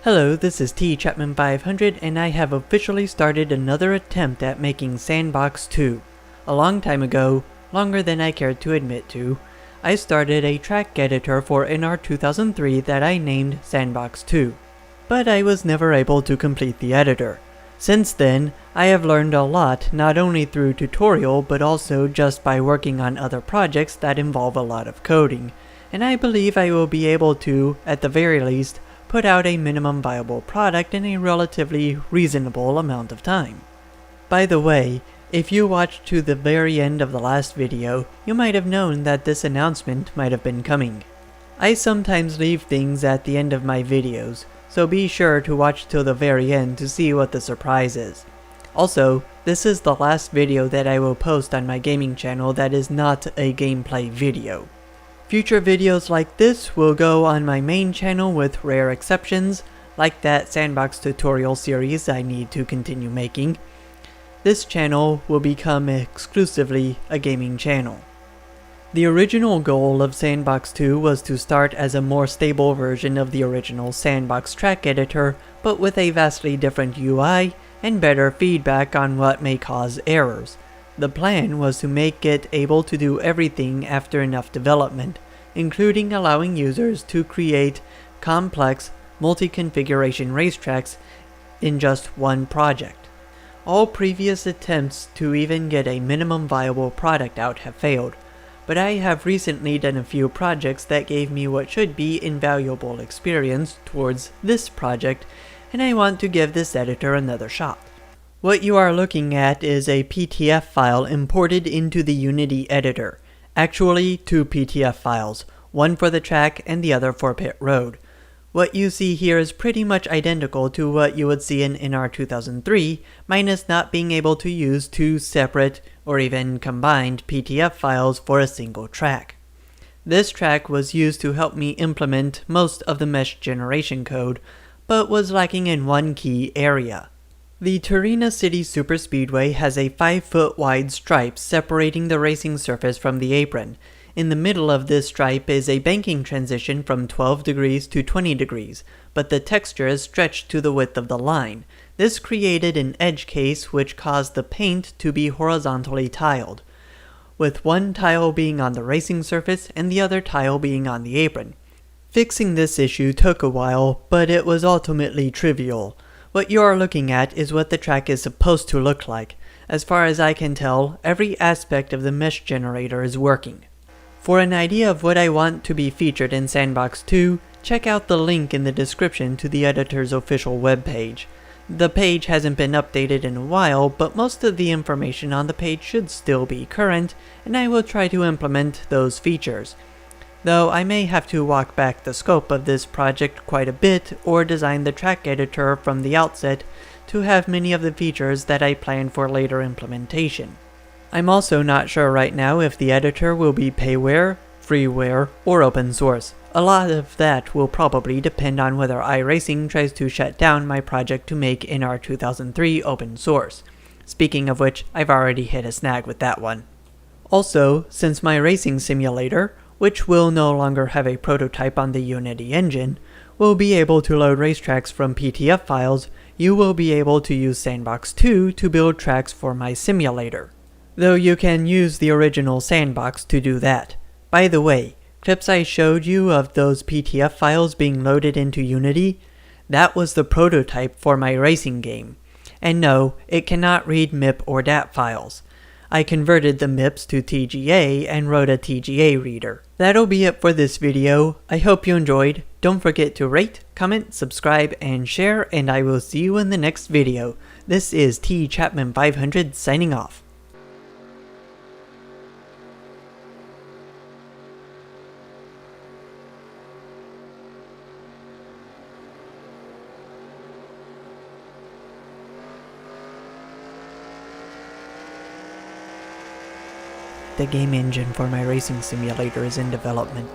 Hello, this is Chapman500 and I have officially started another attempt at making Sandbox 2. A long time ago, longer than I cared to admit to, I started a track editor for NR 2003 that I named Sandbox 2. But I was never able to complete the editor. Since then, I have learned a lot not only through tutorial but also just by working on other projects that involve a lot of coding, and I believe I will be able to, at the very least, put out a minimum viable product in a relatively reasonable amount of time. By the way, if you watched to the very end of the last video, you might have known that this announcement might have been coming. I sometimes leave things at the end of my videos, so be sure to watch till the very end to see what the surprise is. Also, this is the last video that I will post on my gaming channel that is not a gameplay video. Future videos like this will go on my main channel with rare exceptions, like that Sandbox tutorial series I need to continue making. This channel will become exclusively a gaming channel. The original goal of Sandbox 2 was to start as a more stable version of the original Sandbox track editor, but with a vastly different UI and better feedback on what may cause errors. The plan was to make it able to do everything after enough development, including allowing users to create complex, multi-configuration racetracks in just one project. All previous attempts to even get a minimum viable product out have failed, but I have recently done a few projects that gave me what should be invaluable experience towards this project, and I want to give this editor another shot. What you are looking at is a PTF file imported into the Unity editor. Actually, two PTF files, one for the track and the other for Pit Road. What you see here is pretty much identical to what you would see in NR 2003, minus not being able to use two separate or even combined PTF files for a single track. This track was used to help me implement most of the mesh generation code, but was lacking in one key area. The Torina City Superspeedway has a 5-foot wide stripe separating the racing surface from the apron. In the middle of this stripe is a banking transition from 12 degrees to 20 degrees, but the texture is stretched to the width of the line. This created an edge case which caused the paint to be horizontally tiled, with one tile being on the racing surface and the other tile being on the apron. Fixing this issue took a while, but it was ultimately trivial. What you are looking at is what the track is supposed to look like. As far as I can tell, every aspect of the mesh generator is working. For an idea of what I want to be featured in Sandbox 2, check out the link in the description to the editor's official webpage. The page hasn't been updated in a while, but most of the information on the page should still be current, and I will try to implement those features. Though I may have to walk back the scope of this project quite a bit or design the track editor from the outset to have many of the features that I plan for later implementation. I'm also not sure right now if the editor will be payware, freeware, or open source. A lot of that will probably depend on whether iRacing tries to shut down my project to make NR 2003 open source. Speaking of which, I've already hit a snag with that one. Also, since my racing simulator, which will no longer have a prototype on the Unity engine, will be able to load racetracks from PTF files, you will be able to use Sandbox 2 to build tracks for my simulator. Though you can use the original Sandbox to do that. By the way, clips I showed you of those PTF files being loaded into Unity, that was the prototype for my racing game. And no, it cannot read MIP or DAT files. I converted the MIPs to TGA and wrote a TGA reader. That'll be it for this video. I hope you enjoyed. Don't forget to rate, comment, subscribe, and share, and I will see you in the next video. This is Chapman500 signing off. The game engine for my racing simulator is in development.